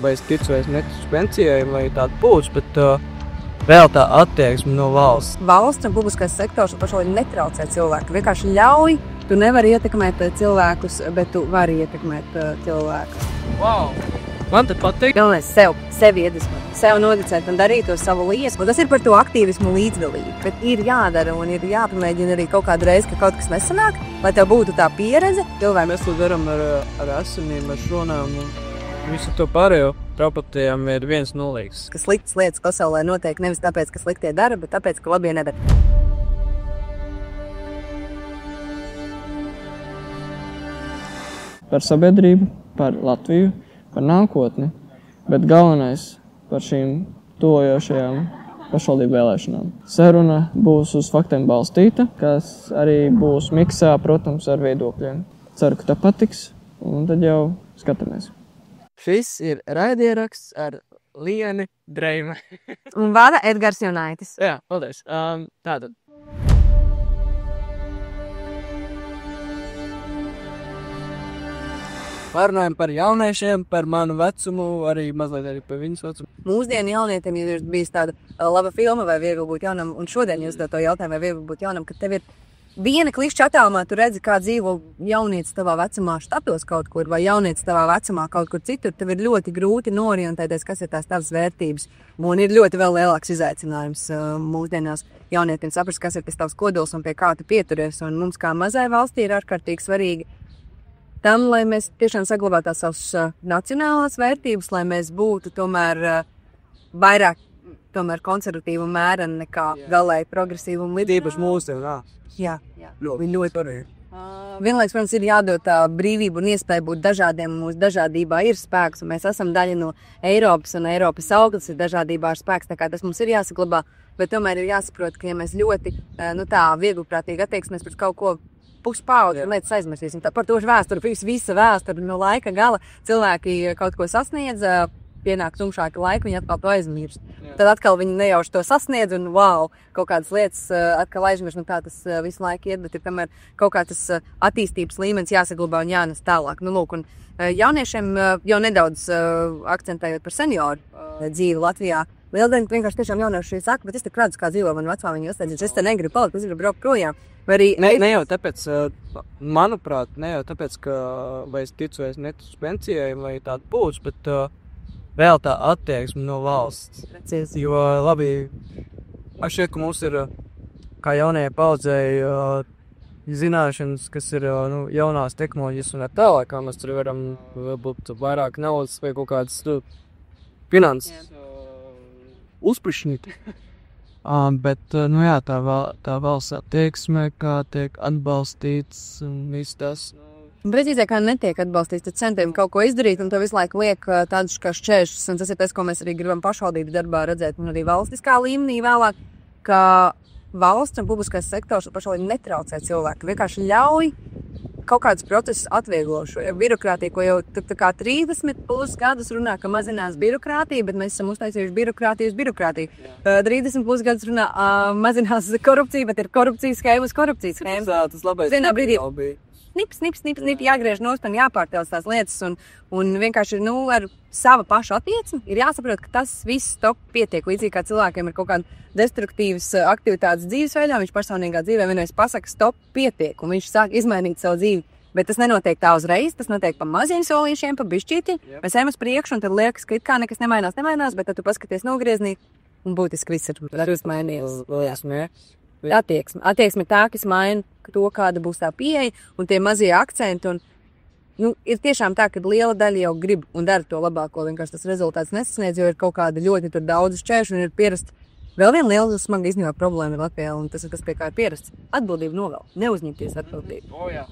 vai es ticu, vai es neticu pensijai, vai tāda būs, bet vēl tā attieksme no valsts. Valsts un publiskais sektors pašlaik netraucē cilvēku. Vienkārši ļauj, tu nevari ietekmēt cilvēkus, bet tu vari ietekmēt cilvēkus. Wow! Man te patīk. Galvenais sevi iedvesmot, sev noticēt un darīt to savu lietu. Un tas ir par to aktīvismu līdzdalību. Bet ir jādara un ir jāpamēģina arī kaut kādu reizi, ka kaut kas nesanāk, lai tev būtu tā pieredze. Mēs to darām ar asinīm, ar šonām un visu to pārējo. Traupatījām ir viens nolīgs. Ka sliktas lietas pasaulē notiek nevis tāpēc, ka sliktie dara, bet tāpēc, ka labie nedara. Par sabiedrību, par Latviju, par nākotni, bet galvenais par šīm tojošajām pašvaldību vēlēšanām. Saruna būs uz faktiem balstīta, kas arī būs miksā, protams, ar viedokļiem. Ceru, ka tā patiks, un tad jau skatāmies. Šis ir raidieraksts ar Lieni Dreime. Un vada Edgars Jonaitis. Jā, paldies. Tātad. Pārunājam par jauniešiem, par manu vecumu, arī mazliet arī par viņas vecumu. Mūsdienu jaunietim, ja ir bijis tāda laba filma vai viegli būt jaunam, un šodien jūs to jautājumu, vai viegli būt jaunam, ka tev ir viena klišķa attālumā, tu redzi, kā dzīvo jaunietis tavā vecumā štatos kaut kur, vai jaunietis tavā vecumā kaut kur citur, tev ir ļoti grūti norientēties, kas ir tās tavas vērtības. Un ir ļoti vēl lielāks izaicinājums mūsdienās jaunietim saprast, kas ir tas tavs kodols un pie kā tu pieturies. Un mums kā mazai valstī ir ārkārtīgi svarīgi tam, lai mēs tiešām saglabātu tās savas nacionālās vērtības, lai mēs būtu tomēr vairāk konservatīvi un mēreni nekā galēji progresīvi un līdzīgi. Tīpaši mūsdienā. Jā. Viņi ļoti svarīgi. Vienlaiks, protams, ir jādod tā brīvība un iespēja būt dažādiem. Mūsu dažādībā ir spēks, un mēs esam daļa no Eiropas, un Eiropas auglis ir dažādībā ar spēks, tā kā tas mums ir jāsaglabā. Bet tomēr ir jāsaprot, ka ja mēs ļoti viegliprātīgi attieksimies pret kaut ko puspaudzi, lietas aizmirsīsim. Par to vēsturi, visa vēsture no laika gala cilvēki kaut ko sasniedz, pienāk tumšāka laika, viņi atkal to aizmirst. Tad atkal viņi nejauši to sasniedz un kaut kādas lietas atkal aizmirst, un tā tas visu laiku iet, bet ir tomēr kaut kā tas attīstības līmenis jāsaglabā un jānes tālāk. Un jauniešiem jau nedaudz akcentējot par senioru dzīvi Latvijā. Liela daļa vienkārši tiešām jaunieši saka, bet es tik redzu, kā dzīvo man vecā, viņi uzstādzīts, es te negribu palikt, es gribu braukt projām. Ne jau tāpēc, manuprāt, ka vai es ticu, vai es neticu pensijai, vai tāda būs, bet vēl tā attieksme no valsts. Jo labi, man šķiet, ka mums ir, kā jaunajai paudzei, zināšanas, kas ir jaunās tehnoloģijas un tālāk, kā mēs tur varam būt vairāk naudas vai kaut kādas finanses uzprišnīt. Bet, tā valsts attieksme, kā tiek atbalstīts un viss tas. Precīzāk, kā netiek atbalstīts, tad centiem kaut ko izdarīt, un to visu laiku liek tādus kā šķēršus, un tas ir tas, ko mēs arī gribam pašvaldības darbā redzēt, un arī valstiskā līmenī vēlāk, ka valsts un publiskais sektors pašlaik netraucē cilvēku, vienkārši ļauj kaut kādus procesus atvieglošu. Birokrātija, ko jau tā kā 30 plus gadus runā, ka mazinās birokrātija, bet mēs esam uztaisījuši birokrātiju uz birokrātiju. 30 plus gadus runā, mazinās korupcija, bet ir korupcijas schēma uz korupcijas schēma. Tas labais vienā brīdī Nips, jāgriež nost un jāpārtēlas tās lietas, un vienkārši ar sava paša attieksmi ir jāsaprot, ka tas viss pietiek, līdzīgi kā cilvēkiem ir kaut kāda destruktīvas aktivitātes dzīvesveidā, viņš personīgā dzīvē vienreiz pasaka stop, pietiek, un viņš sāk izmainīt savu dzīvi. Bet tas nenotiek tā uzreiz, tas notiek pa maziem solīšiem, pa bišķīti. Mēs ejam uz priekšu, un tad liekas, ka it kā nekas nemainās, bet tad tu paskaties nogrieznī, un būtiski viss ir uzmainījies. Attieksme tā, kas maina to, kāda būs tā pieeja un tie mazie akcenti. Un, ir tiešām tā, ka liela daļa jau grib un dara to labāko, vienkārši tas rezultāts nesasniedz, jo ir kaut kāda ļoti daudz šķēršu un ir pierasts. Vēl viena liela smaga īstenībā problēma ir Latvijā, un tas ir tas, pie kā ir pierasts. Atbildību novēl, neuzņemties atbildību. Jā.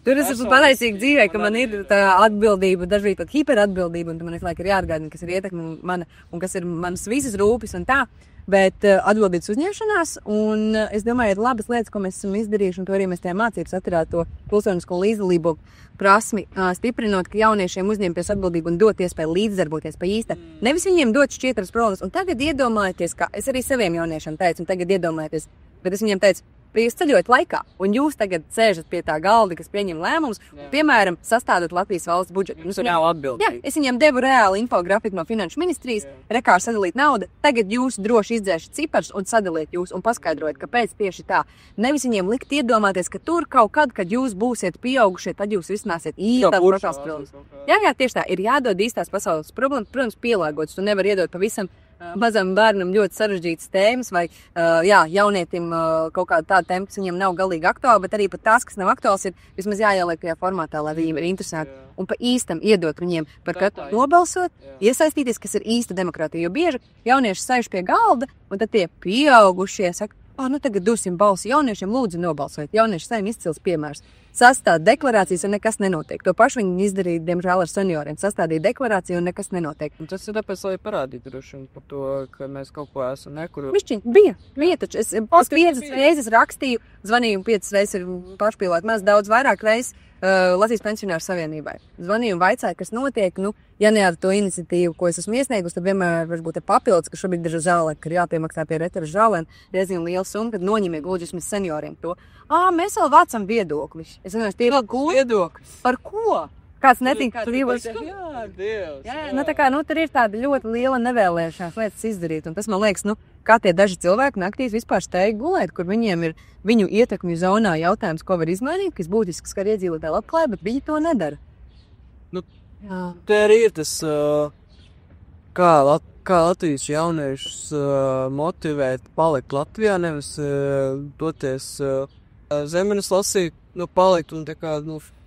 Tur es esmu pateicīga dzīvē, ka man ir tā atbildība, dažreiz pat hiperatbildība, un man ir jāatgādina, kas ir ietekme mana un kas ir manas visas rūpes un tā. Bet atbildības uzņemšanās, un es domāju, ir labas lietas, ko mēs esam izdarījuši, un to arī mēs tajā mācības saturā to pilsonisko līdzdalību prasmi, stiprinot, ka jauniešiem uzņemties atbildību un dot iespēju līdzdarboties pa īsta. Nevis viņiem dot šķietras problēmas, un tagad iedomājieties, kā es arī saviem jauniešiem teicu, un tagad iedomājieties, bet es viņiem teicu, jūs ceļojat laikā, un jūs tagad sēžat pie tā galda, kas pieņem lēmumus, piemēram, sastādot Latvijas valsts budžetu. Tas ir reāli atbildīgi. Jā, es viņiem devu reāli infografiku no Finanšu ministrijas, kā sadalīt naudu. Tagad jūs droši izdzēšat ciparus un sadaliet jūs un paskaidrojiet, kāpēc tieši tā. Nevis viņiem likt iedomāties, ka tur kaut kad, kad jūs būsiet pieaugušie, tad jūs risināsiet īstās pasaules problēmas. Jā, tieši tā. Ir jādod īstās pasaules problēmas, protams, pielāgotas. Tu nevar iedot pavisam mazam bērnam ļoti sarežģītas tēmas vai jaunietim kaut kāda tāda tēma, kas viņam nav galīgi aktuāla, bet arī pat tās, kas nav aktuāls, ir vismaz jāieliek tajā formātā, lai viņiem ir interesanti. Un pa īstam iedot viņiem par katru nobalsot, iesaistīties, kas ir īsta demokrātija. Jo bieži jaunieši sēž pie galda, un tad tie pieaugušie saka, tagad dosim balsi jauniešiem, lūdzu nobalsojiet. Jaunieši saim izcils piemērs. Sastāda deklarācijas un nekas nenotiek. To pašu viņi izdarīja, diemžēl, ar senioriem. Sastādīja deklarāciju un nekas nenotiek. Un tas ir tāpēc, lai parādītu droši par to, ka mēs kaut ko esam nekuru. Višķiņ, bija taču. Es 5 reizes rakstīju, zvanīju 5 reizes ir pašpilot, maz daudz vairāk reizes Latvijas pensionāru savienībai. Zvanīju un vaicāju, kas notiek. Ja ne ar to iniciatīvu, ko es esmu iesniegusi, tad vienmēr varbūt ir papildus, ka šobrīd ir žālē, ka ir jāpiemaksā pie retera žālēm diezgan liela summa, kad noņemiet lūdzu vismaz senioriem to. Mēs vēl vācam viedokli. Es domāju, tie ir viedoklis. Par ko? Kāds netika brīvos? Jā, Dievs. Jā. Tur ir tāda ļoti liela nevēlēšanās lietas izdarīt. Un tas, man liekas, kā tie daži cilvēki naktīs vispār steig gulēt, kur viņiem ir viņu ietekmju zonā jautājums, ko var izmainīt, kas būtisks, ka iedzīvotāji labklājība, bet viņi to nedara. Te arī ir tas, kā Latvijas jauniešus motivēt palikt Latvijā, nevis doties zemenes lasīt, palikt un tā kā,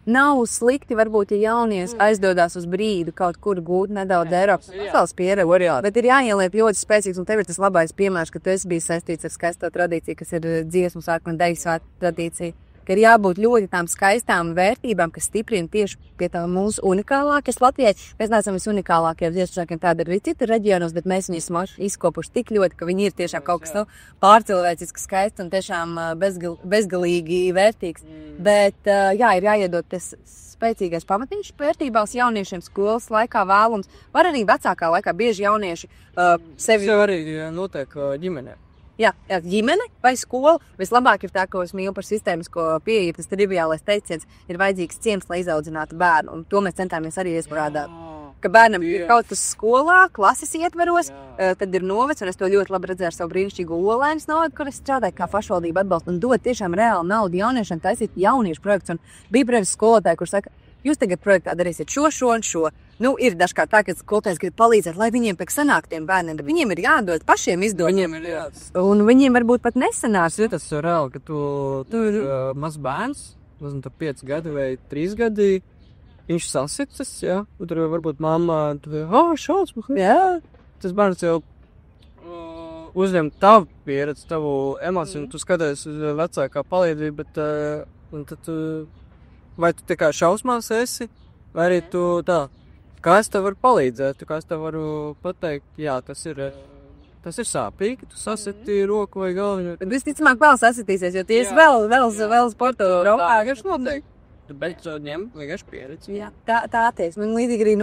Nav slikti, varbūt, ja jaunies aizdodās uz brīdi kaut kur gūt nedaudz Eiropas pasaules pieredzi, bet ir jāieliek ļoti spēcīgs, un tev ir tas labais piemērs, ka tu esi bijis saistīts ar skaisto tradīciju, kas ir dziesmu svētku un deju svētku tradīcija, ka ir jābūt ļoti tām skaistām vērtībām, kas stiprina tieši pie tā mūsu unikālākais Latvijai. Mēs neesam visunikālākie, dziesmu tādi arī citur reģionos, bet mēs viņus esam izkopuši tik ļoti, ka viņi ir tiešām kaut kas pārcilvēcisks, skaists un tiešām bezgalīgi vērtīgs. Bet ir jāiedod tas spēcīgais pamatiņš vērtībās jauniešiem skolas laikā vēlums. Var arī vecākā laikā bieži jaunieši sevi... Tas jau arī notiek ģimenē. Jā, ģimene vai skola. Vislabāk ir tā, ko es mīlu par sistēmisko pieeju, tas triviālais teiciens, ir vajadzīgs ciens, lai izaudzinātu bērnu. Un to mēs centāmies arī iestrādāt. Ka bērnam ir kaut kas skolā, klases ietveros, tad ir novads, un es to ļoti labi redzēju ar savu brīnišķīgu Olainas novadu, kur es strādāju kā pašvaldība atbalstu un dot tiešām reāli naudu jauniešiem, taisīt jauniešu projekts. Un bija brīvs skolotāji, kur saka, jūs tagad projektā darīsiet šo un šo. Ir dažkārt tā, ka skolotājs grib palīdzēt, lai viņiem pēc sanāk tiem bērniem, bet viņiem ir jādod pašiem izdot. Viņiem ir jādod. Un viņiem varbūt pat nesanās. Tas ir reāli, ka tu ir mazs bērns, 5 gadi vai 3 gadi, viņš sasicas, jā, un tur varbūt mamma, šausmu, jā. Tas bērns jau uzņem tavu pieredzi, tavu emociju, un tu skaties uz vecākā palīdzību, bet tad vai tu tā kā šausmās esi, vai arī tu tā, kā es tev varu palīdzēt, kā es tev varu pateikt, jā, tas ir sāpīgi, tu sasiti roku vai galviņu. Bet visticamāk vēl sasitīsies, jo ties vēl sportu Rokā. Tu beidzot ņem vienkārši pieredzi. Jā, tā attieksme. Man līdzīgi arī,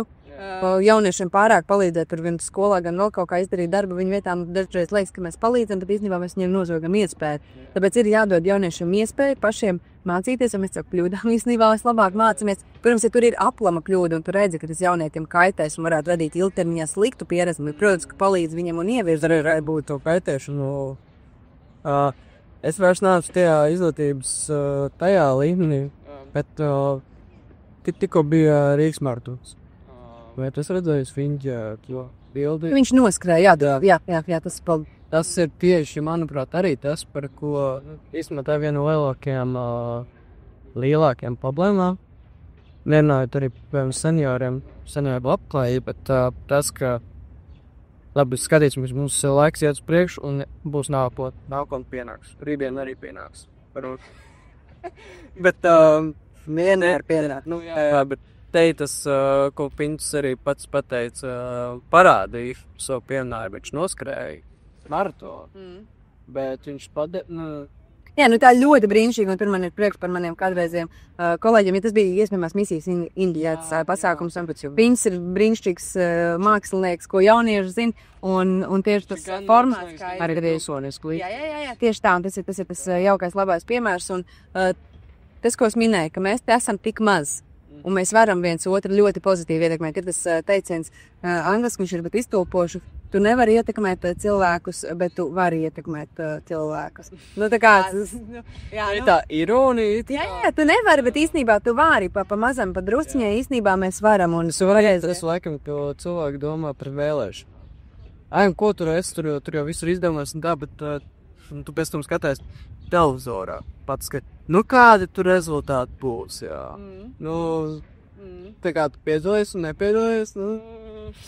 jauniešiem pārāk palīdzēt par vienu skolā, gan vēl kaut kā izdarīt darbu, viņu vietām dažreiz liekas, ka mēs palīdzam, bet īstenībā mēs viņiem nozogam iespēju. Tāpēc ir jādod jauniešiem iespēju pašiem mācīties, ja mēs caur kļūdām īstenībā vislabāk mācāmies. Protams, ja tur ir aplama kļūda un tu redzi, ka tas jaunietim kaitēs un varētu radīt ilgtermiņā sliktu pieredzi, bet, protams, ka palīdz viņam un ievirz. Arī varētu būt to kaitēšanu. Es vairs nācu tajā izglītības tajā līmenī, bet tikko bija Rīgas maratons. Vai tas redzējis viņa to bildi? Viņš noskrēja, jā, tas ir tieši, manuprāt, arī tas, par ko īstenībā tā viena no lielākajām problēmām. Nerunājot arī par senioru labklājību, bet tas, ka labi skatīts, mums laiks iet uz priekšu un būs nākotnē pienāks. Rītdien arī pienāks. Bet vienmēr pienāk. Jā, bet te tas, ko Pints arī pats pateica, parādīja savu piemēru, viņš noskrēja maratonu, bet viņš Jā, nu tā ļoti brīnišķīgi, un tur man ir prieks par maniem kādreiziem kolēģiem, ja tas bija iespējamās misijas Indijāts pasākums, un viņas ir brīnišķīgs mākslinieks, ko jaunieši zina, un tieši tas formāts, kā arī riesonis. Jā, tieši tā, un tas ir tas jaukais labais piemērs, un tas, ko es minēju, ka mēs te esam tik maz, un mēs varam viens otru ļoti pozitīvi ietekmēt. Ir tas teiciens, angliski viņš ir pat iztulpošu, tu nevari ietekmēt cilvēkus, bet tu vari ietekmēt cilvēkus. Nu, tā kā... Tā ironija. Jā, tu nevari, bet īstenībā tu vari, pa mazam, pa drusciņai īstenībā mēs varam. Un es laikam, ko cilvēki domā par vēlēšanu. Ko tur es, tur jau visur izdomās un tā, bet tu pēc tam skaties televizorā pats, ka, kādi tur rezultāti būs, jā. Tā kā tu piedalies un nepiedalies,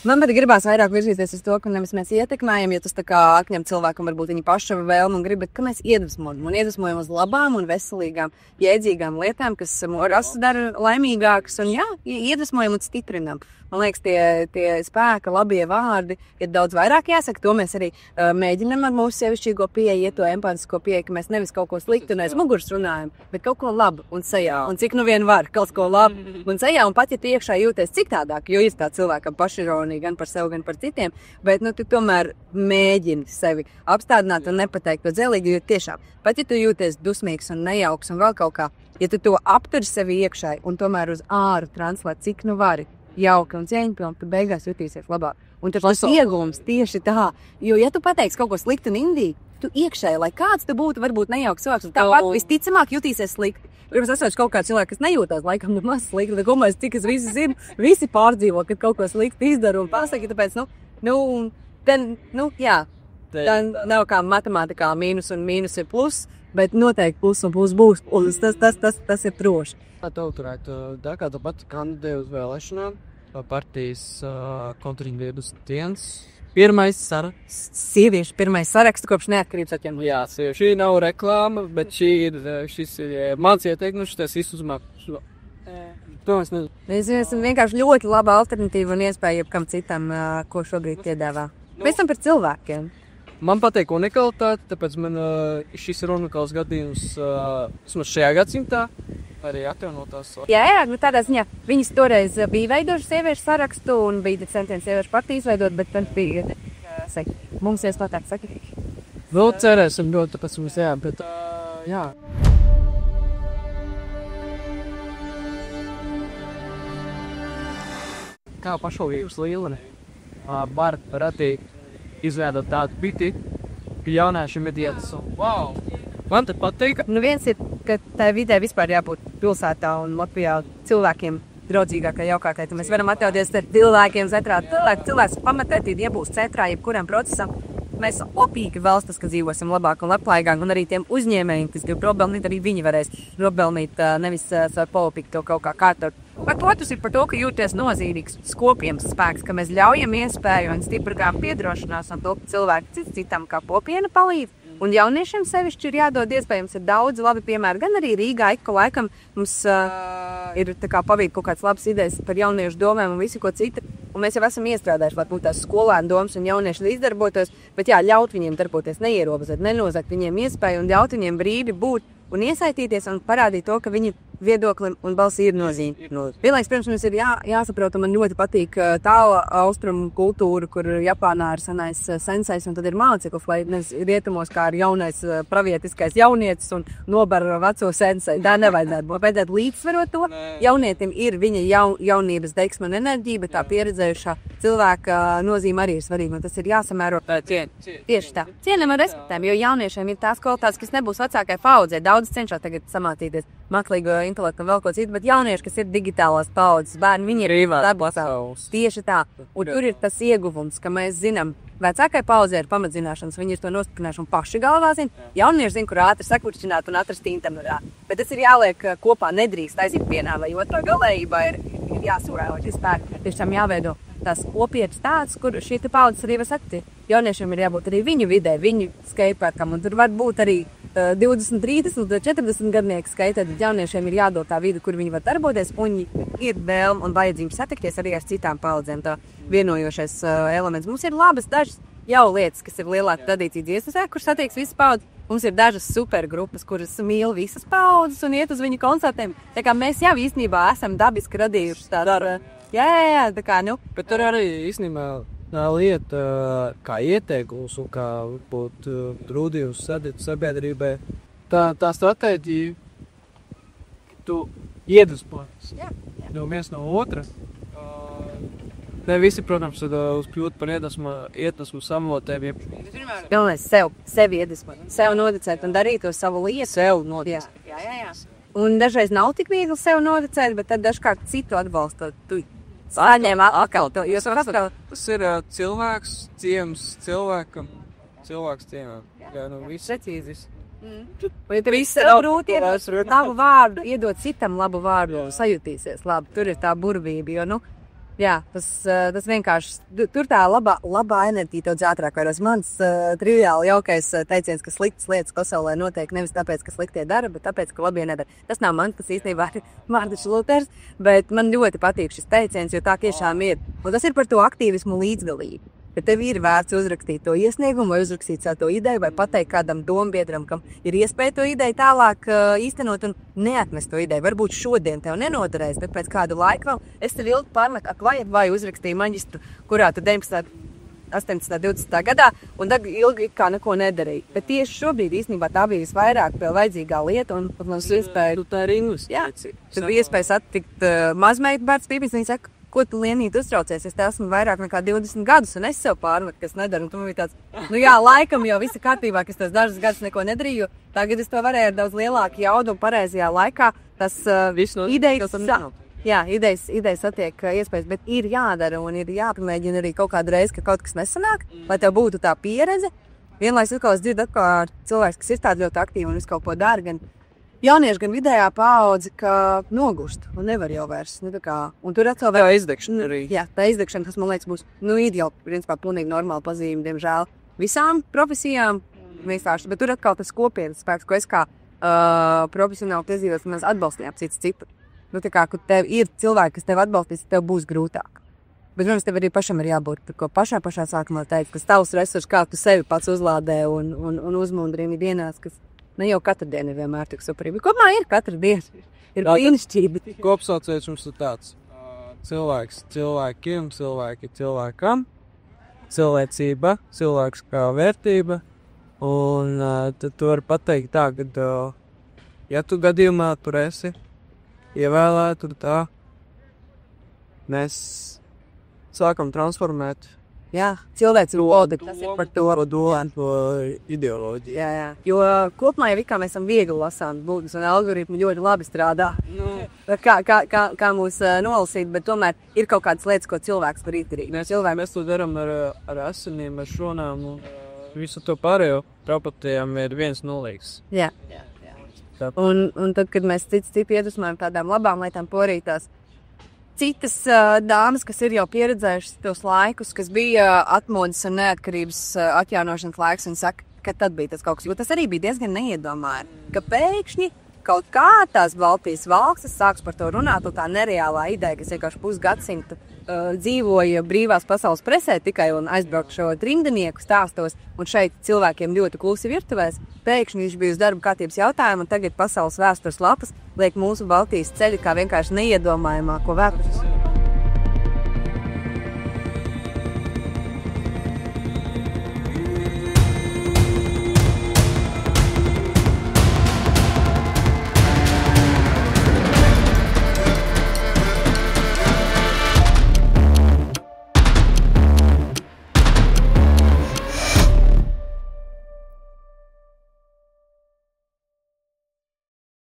Man pat gribās vairāk virzīties uz to, ka nevis mēs ietekmējam, jo tas tā kā atņem cilvēkam varbūt viņa paša vēlmu un grib, bet ka mēs iedvesmojam uz labām un veselīgām, jēdzīgām lietām, kas mūs dara laimīgākas un iedvesmojam un stiprinam. Man liekas, tie spēka, labie vārdi ir daudz vairāk jāsaka. To mēs arī mēģinam ar mūsu sievišķīgo pieeju, to empātisko pieeju, ka mēs nevis kaut ko sliktu un aiz muguras runājam, bet kaut ko labu un sejā. Un cik nu vien var, kaut ko labu un sejā. Un pat, ja tu iekšā jūties citādāk, jo ir tā cilvēkam pašironija gan par sevi, gan par citiem, bet tu tomēr mēģini sevi apstādināt un nepateikt to dzelīgi, jo tiešām, pat ja tu jūties dusmīgs un nejauks un vēl kaut kā, ja tu to apturi sevi iekšā un tomēr uz āru translēt, cik nu vari, jauki un cieņpilni, tu beigās jutīsies labāk. Un tas iegūms tieši tā, jo ja tu pateiksi kaut ko sliktu un indīgi, tu iekšēji, lai kāds tu būtu, varbūt nejauks cilvēks, un tāpat visticamāk jutīsies slikti. Pirms es kaut kāds cilvēks, kas nejūtās laikam nemaz slikti, bet domāju, cik es visi zinu, visi pārdzīvo, kad kaut ko slikti izdara un pasaka, tāpēc, tā nav kā matemātikā mīnus un mīnus ir plus, bet noteikti plus un plus būs, un tas ir droši. Tev turētu, kā tu pati kandidēji uz vēlēšanām, partijas kontrīnviedus dienas. Pirmais saraksts. Sieviešu pirmais saraksts kopš neatkarības atņemšanas. Jā, šī nav reklāma, bet šis ir mans ieteikums, tas izuzmāk. To es nezinu. Es esmu vienkārši ļoti laba alternatīva un iespēja jebkam citam, ko šobrīd piedāvā. Pēc tam par cilvēkiem. Man patīk unikalitāte, tāpēc man šis ir unikāls gadījums šajā gadsimtā. Arī atjaunotās. Jā, tādā ziņā viņas toreiz bija veidojuši sieviešu sarakstu un bija centieni sieviešu partiju izveidot, bet tad bija, mums iespētāk saka. Vēl cerēsim ļoti, tāpēc mums bet jā. Kā pašvaldības līmeni var radīt, izveidot tādu biti, ka jauniešiem ir dietas. Wow! Man te patīk. Viens ir, ka tā vidē vispār jābūt pilsētā un Latvijā cilvēkiem draudzīgākai, jaukākai. Tad mēs varam atļauties ar cilvēkiem centrā. Cilvēks pamatētīgi iebūs centrā jebkuram procesam. Mēs opīgi valstis, ka dzīvosim labāk un labklājīgāk, un arī tiem uzņēmējiem, kas grib probelnīt, arī viņi varēs probelnīt nevis ar politiku to kaut kā kārtot. Pat otrs ir par to, ka jūties nozīmīgs skopiems spēks, ka mēs ļaujam iespēju un stiprākām piedrošinās un to, ka cilvēki citam kā kopiena palīdz. Un jauniešiem sevišķi ir jādod iespējams ir daudz labi piemēri. Gan arī Rīgā ik laikam mums ir pavīt kaut kāds labs idejas par jauniešu domēm un visu ko citu. Un mēs jau esam iestrādājuši, lai būtu tās skolēnu domas un jaunieši izdarbotos, bet ļaut viņiem darboties, neierobežot, nenozagt viņiem iespēju un ļaut viņiem brīvi būt un iesaistīties un parādīt to, ka viņi viedoklim un balsī ir nozīme. Vienlaiks, protams, mums ir jāsaprot, un man ļoti patīk tāla austrumu kultūra, kur Japānā ir senais sensejs, un tad ir māceklis, lai nevis rietumos kā ir jaunais pravietiskais jaunietis un nobar veco senseju. Tā nevajadzētu būt. Vajadzētu līdzsvarot to. Jaunietim ir viņa jaunības deksme un enerģija, bet tā pieredzējušā cilvēka nozīme arī ir svarīga, un tas ir jāsamēro. Tieši tā. Cienam un respektējam, jo jauniešiem ir tās kvalitātes, kas nebūs vecākai paudzei. Daudz cenšas tagad samātīties mākslīgo intelektu un vēl ko citu, bet jaunieši, kas ir digitālās paudzes bērni, viņi ir dabas. Tieši tā. Un tur ir tas ieguvums, ka mēs zinām, vecākai paudzei ir pamatzināšanas, viņi ir to nostiprinājuši un paši galvā zina. Jaunieši zina, kur ātri sakurčināt un atrast intamurā. Bet tas ir jāliek kopā, nedrīkst aiziet vienā vai otrā galējībā ir jāsurēlot vispār. Tiešām jāveido tās kopietas tāds, kur šī paudzes arī var sakti. Jauniešiem ir jābūt arī viņu vidē, viņu skejpēkam, un tur var būt arī 20, 30, 40 gadnieki skaitā, tad jauniešiem ir jādod tā vide, kur viņi var darboties, un ir vēlme un vajadzība satikties arī ar citām paudzēm. Tā vienojošais elements. Mums ir labas dažas jau lietas, kas ir lielāka tradīcija dziesmasē, kur satieks visas paudzes, Mums ir dažas supergrupas, kuras mīl visas paudzes un iet uz viņu koncertiem. Tā kā mēs jau īstenībā esam dabiski radījuši tādu. Jā, tā kā, Bet tur arī īstenībā tā lieta, kā ieteikums un kā būt rūdījums sabiedrībai. Tā stratēģija, tu iedvesmojas no viens no otra. Ne visi, protams, kļūt par iedvesmu samotēm. Galvenais sevi iedvesmot, sev noticēt un darīt to savu lietu. Sev noticēt. Jā. Un dažreiz nav tik viegli sev noticēt, bet tad dažkārt citu atbalstot. Tu saņem atkal to. Tas ir cilvēks ciems cilvēkam. Cilvēks ciemam. Jā, viss precīzis. Ja tev viss ir grūti, labu vārdu, iedot citam labu vārdu, sajutīsies labi. Tur ir tā burvība, jo, tas vienkārši, tur tā labā enerģija daudz ātrāk vairos. Mans triviāli jaukais teiciens, ka sliktas lietas pasaulē notiek nevis tāpēc, ka sliktie dara, bet tāpēc, ka labie nedara. Tas nav man, tas īstenībā ir Mārtiņš Luters, bet man ļoti patīk šis teiciens, jo tā tiešām ir. Un tas ir par to aktīvismu līdzdalību. Bet tev ir vērts uzrakstīt to iesniegumu vai uzrakstīt savu ideju vai pateikt kādam dombiedram, kam ir iespēja to ideju tālāk īstenot un neatmest to ideju. Varbūt šodien tev nenoderēs, bet pēc kādu laiku vēl es tev ilgi pārmetu, vai uzrakstīju maģistru, kurā tu 19. 18. 20. gadā, un tad ilgi kā neko nedarīju. Bet tieši šobrīd īstenībā tā bija visvairāk vēl vajadzīgā lieta, un pat mums iespēja... Tā ir investīcija. Tad bija iespēja satikt mazmeitu bērns pīpīs, viņa saka, ko tu Lienīt uztraucies? Es te esmu vairāk nekā 20 gadus, un es sev pārmetu, kas nedaru. Un tu man bija tāds, laikam jau viss kārtībā, ka es tos dažus gadus neko nedarīju. Tagad es to varēju ar daudz lielāku jaudu un pareizajā laikā. Tas idejas satiek iespējas, bet ir jādara un ir jāpamēģina arī kaut kādu reizi, ka kaut kas nesanāk, lai tev būtu tā pieredze. Vienlaiks atkal es dzirdu atkal cilvēks, kas ir tādi ļoti aktīvi un visu kaut ko dara, gan jaunieši, gan vidējā paudze, ka nogurst un nevar jau vairs. Un tur atkal vēl izdegšana arī. Jā, tā izdegšana, tas man liekas būs, ir jau principā pilnīgi normāla pazīme, diemžēl, visām profesijām vienkārši, bet tur atkal tas kopienas spēks, ko es kā profesionāli piedzīvos, mēs atbalstījām cits cipru. Ka tev ir cilvēki, kas tev atbalstīs, tev būs grūtāk. Bet, protams, tev arī pašam ir jābūt, ko pašā sākumā teikt, kas tavs resurs, kā tu sevi pats uzlādē un uzmundrini dienās, kas ne jau katru dienu ir vienmēr tik superīgi. Kopumā ir katru dienu. Ir brīnišķīgi. Kopsaucējs mums ir tāds. Cilvēks cilvēkiem, cilvēki cilvēkam, cilvēcība, cilvēks kā vērtība. Un tad tu vari pateikt tā, ka, ja tu gadījumā tur esi ievēlēt, un tā mēs sākam transformēt. Jā, cilvēks ir odeklis, tas ir par to dolēnto ideoloģiju. Jā. Jo kopumā jau kā mēs esam viegli lasām būtnes un algoritmi ļoti labi strādā. Kā mūs nolasīt, bet tomēr ir kaut kādas lietas, ko cilvēks var izdarīt. Mēs to darām ar asinīm, ar šonām un visu to pārējo. Propatējām ir viens nolīgs. Jā. Un tad, kad mēs citi iedvesmojam tādām labām lietām porītās, citas dāmas, kas ir jau pieredzējušas tos laikus, kas bija atmodas un neatkarības atjaunošanas laiks, un saka, ka tad bija tas kaut kas, jo tas arī bija diezgan neiedomājami, ka pēkšņi kaut kā tās Baltijas valstis sāks par to runāt, un tā nereālā ideja, kas vienkārši pusgadsimtu dzīvoja brīvās pasaules presē tikai un aizbraukt šo trimdenieku stāstos, un šeit cilvēkiem ļoti klusi virtuvēs, pēkšņi viņš bija uz darba kārtības jautājumu, un tagad pasaules vēstures lapas liek mūsu Baltijas ceļu kā vienkārši neiedomājamāko vēstures.